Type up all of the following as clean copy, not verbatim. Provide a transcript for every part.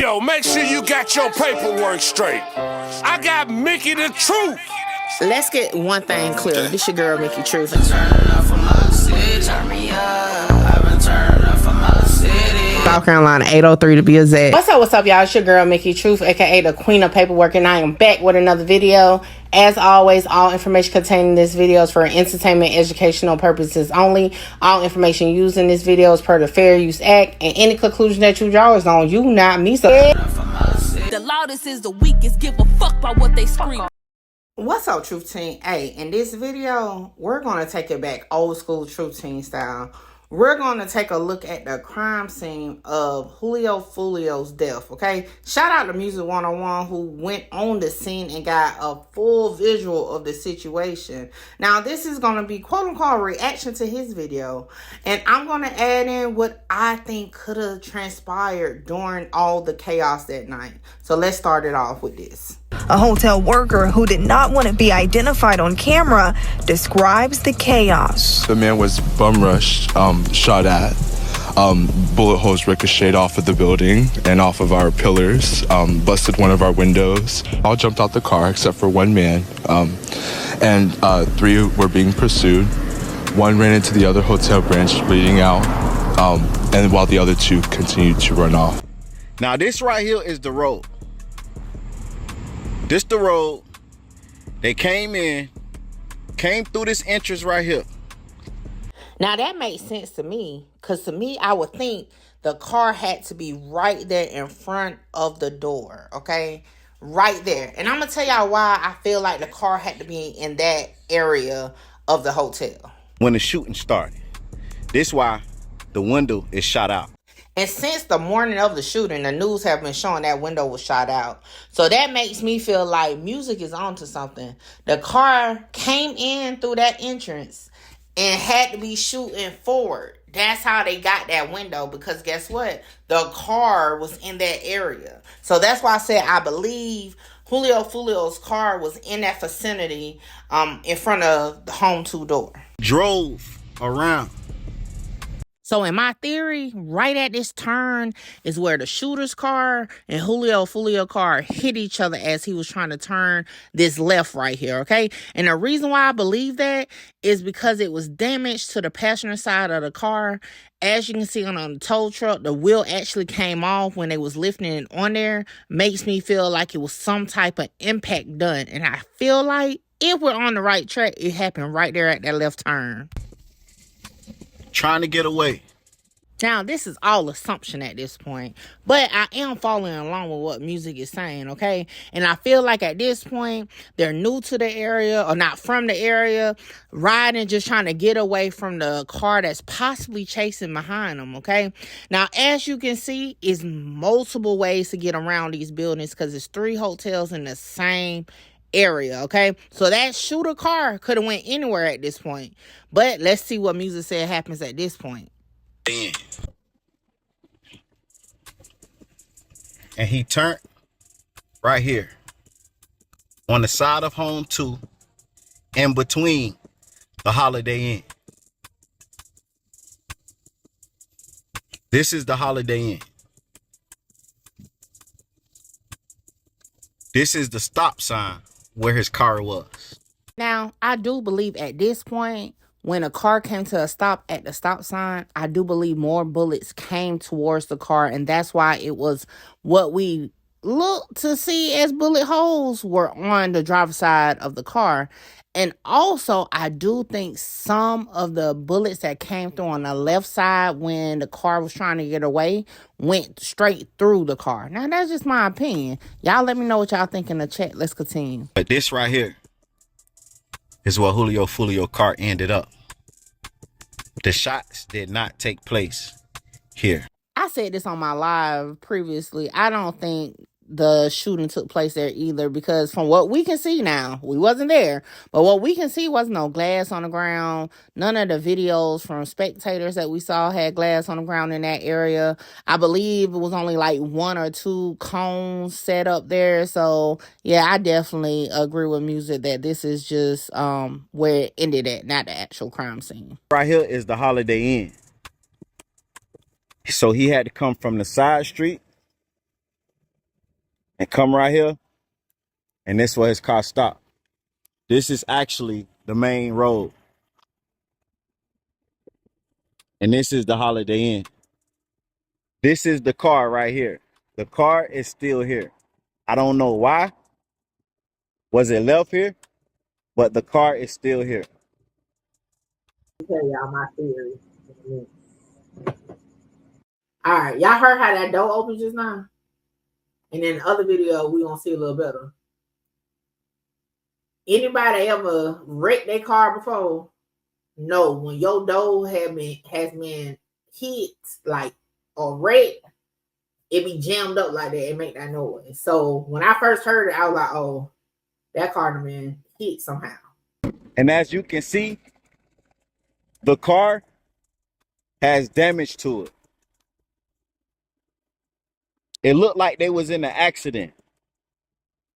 Yo, make sure you got your paperwork straight. I got Mickey the Truth. Let's get one thing clear. This your girl, Mickey Truth. South Carolina, 803 to be exact. What's up, y'all? It's your girl, Mickey Truth, aka the Queen of Paperwork, and I am back with another video. As always, all information contained in this video is for entertainment, educational purposes only. All information used in this video is per the Fair Use Act, and any conclusion that you draw is on you, not me. So, the loudest is the weakest. Give a fuck about what they scream. What's up, Truth Team? Hey, in this video, we're going to take it back old school Truth Team style. We're going to take a look at the crime scene of Julio Foolio's death, okay? Shout out to Music 101 who went on the scene and got a full visual of the situation. Now, this is going to be quote-unquote reaction to his video. And I'm going to add in what I think could have transpired during all the chaos that night. So let's start it off with this. A hotel worker who did not want to be identified on camera describes the chaos. The man was bum rushed, shot at. Bullet holes ricocheted off of the building and off of our pillars, busted one of our windows. All jumped out the car except for one man, and three were being pursued. One ran into the other hotel branch, bleeding out, and while the other two continued to run off. Now this right here is the road. This the road. They came through this entrance right here. Now that makes sense to me, because to me, I would think the car had to be right there in front of the door, okay? Right there. And I'm going to tell y'all why I feel like the car had to be in that area of the hotel. When the shooting started. This why the window is shot out. And since the morning of the shooting, the news have been showing that window was shot out. So that makes me feel like music is onto something. The car came in through that entrance and had to be shooting forward. That's how they got that window, because guess what? The car was in that area. So that's why I said I believe Julio Foolio's car was in that vicinity in front of the home 2 door. Drove around. So in my theory, right at this turn is where the shooter's car and Julio Foolio car hit each other as he was trying to turn this left right here, okay? And the reason why I believe that is because it was damaged to the passenger side of the car. As you can see on the tow truck, the wheel actually came off when they was lifting it on there. Makes me feel like it was some type of impact done. And I feel like if we're on the right track, it happened right there at that left turn. Trying to get away. Now, this is all assumption at this point, but I am following along with what music is saying, okay? And I feel like at this point, they're new to the area or not from the area, riding, just trying to get away from the car that's possibly chasing behind them, okay? Now, as you can see, it's multiple ways to get around these buildings because it's 3 hotels in the same area, okay? So that shooter car could have went anywhere at this point, but let's see what music said happens at this point. And he turned right here on the side of home 2 in between the Holiday Inn. This is the Holiday Inn. This is the stop sign where his car was. Now, I do believe at this point, when a car came to a stop at the stop sign, I do believe more bullets came towards the car. And that's why it was what we look to see as bullet holes were on the driver's side of the car. And also, I do think some of the bullets that came through on the left side when the car was trying to get away went straight through the car. Now, that's just my opinion. Y'all let me know what y'all think in the chat. Let's continue. But this right here is where Julio Foolio car ended up. The shots did not take place here. I said this on my live previously. I don't think the shooting took place there either, because from what we can see now, we wasn't there, but what we can see was no glass on the ground. None of the videos from spectators that we saw had glass on the ground in that area. I believe it was only like 1 or 2 cones set up there. So yeah, I definitely agree with music that this is just where it ended at, not the actual crime scene. Right here is the Holiday Inn. So he had to come from the side street and come right here. And this is where his car stopped. This is actually the main road. And this is the Holiday Inn. This is the car right here. The car is still here. I don't know why. Was it left here? But the car is still here. Tell y'all my theory. All right, y'all heard how that door opened just now? And in the other video, we gonna see a little better. Anybody ever wrecked their car before? No, when your door has been hit like or wrecked, it be jammed up like that and make that noise. So when I first heard it, I was like, oh, that car done been hit somehow. And as you can see, the car has damage to it. It looked like they was in an accident.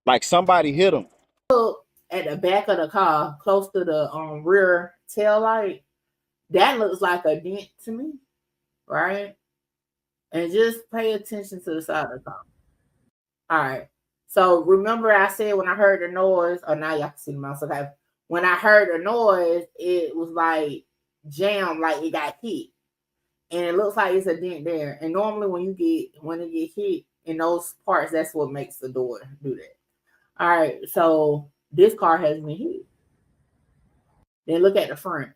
Like somebody hit them. Look at the back of the car, close to the rear tail light. That looks like a dent to me, right? And just pay attention to the side of the car. All right. So remember I said when I heard the noise, or now y'all can see the mouse, okay? When I heard the noise, it was like jammed, like it got hit. And it looks like it's a dent there. And normally when it get hit in those parts, that's what makes the door do that. All right, so this car has been hit. Then look at the front.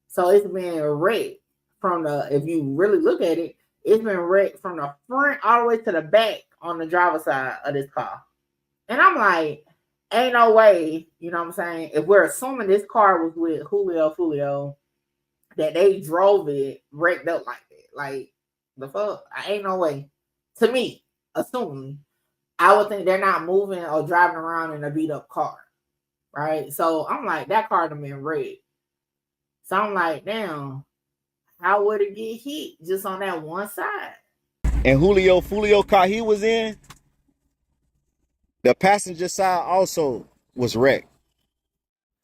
So it's been wrecked from the, if you really look at it, it's been wrecked from the front all the way to the back on the driver's side of this car. And I'm like, ain't no way, you know what I'm saying? If we're assuming this car was with Julio Foolio, that they drove it wrecked up like that. Like, the fuck? Ain't no way. To me, assuming, I would think they're not moving or driving around in a beat up car. Right? So I'm like, that car done been wrecked. So I'm like, damn, how would it get hit just on that one side? And Julio Foolio car he was in, the passenger side also was wrecked.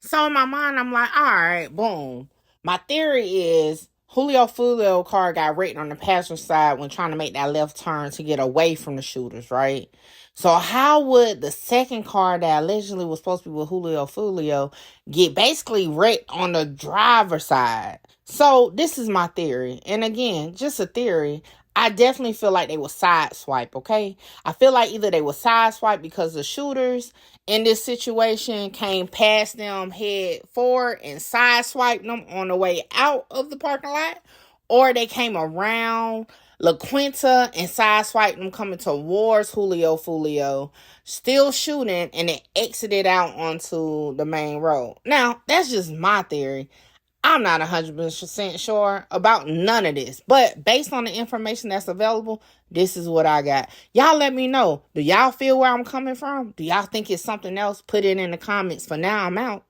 So in my mind, I'm like, all right, boom. My theory is Julio Foolio car got wrecked on the passenger side when trying to make that left turn to get away from the shooters, right? So how would the second car that allegedly was supposed to be with Julio Foolio get basically wrecked on the driver's side? So this is my theory. And again, just a theory. I definitely feel like they were sideswiped, okay? I feel like either they were sideswiped because the shooters in this situation came past them head forward and sideswiped them on the way out of the parking lot, or they came around La Quinta and sideswiped them coming towards Julio Foolio, still shooting, and then exited out onto the main road. Now, that's just my theory. I'm not 100% sure about none of this, but based on the information that's available, this is what I got. Y'all let me know. Do y'all feel where I'm coming from? Do y'all think it's something else? Put it in the comments. For now, I'm out.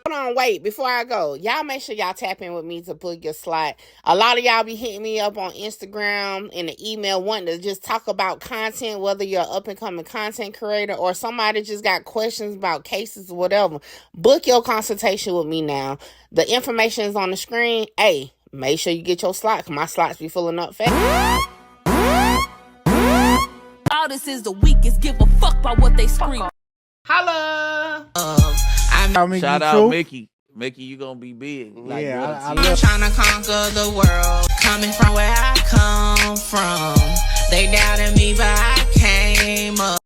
Hold on, wait, before I go, y'all make sure y'all tap in with me to book your slot. A lot of y'all be hitting me up on Instagram and the email wanting to just talk about content, whether you're an up-and-coming content creator or somebody just got questions about cases or whatever. Book your consultation with me now. The information is on the screen. Hey, make sure you get your slot, because my slots be filling up fast. All this is the weakest. Give a fuck about what they scream. Holla! Shout out Mickey. Mickey, you gonna be big. Like, yeah, I'm trying to conquer the world. Coming from where I come from. They doubted me, but I